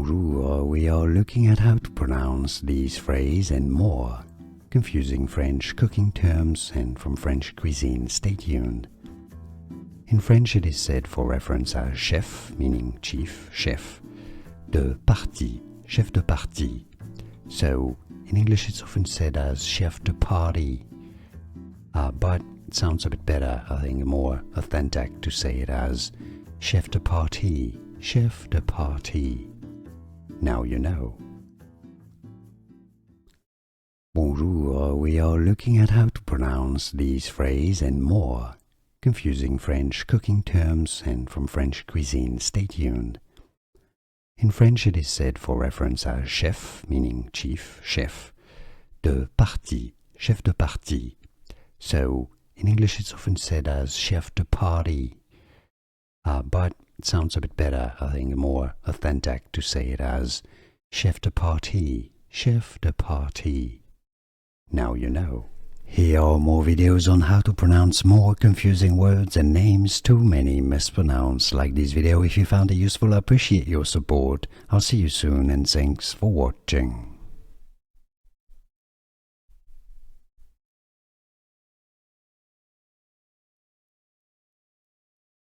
Bonjour, we are looking at how to pronounce these phrases and more confusing French cooking terms and from French cuisine. Stay tuned. In French it is said for reference as chef, meaning chief, chef, de partie, chef de partie. So in English it's often said as chef de partie, but it sounds a bit better, I think more authentic to say it as chef de partie, chef de partie. Now you know. Bonjour, we are looking at how to pronounce these phrases and more confusing French cooking terms and from French cuisine. Stay tuned. In French it is said for reference as chef, meaning chief, chef, de partie, chef de partie. So in English it's often said as chef de partie, but it sounds a bit better, I think more authentic to say it as chef de partie, chef de partie. Now you know. Here are more videos on how to pronounce more confusing words and names too many mispronounced. Like this video if you found it useful. I appreciate your support. I'll see you soon and thanks for watching.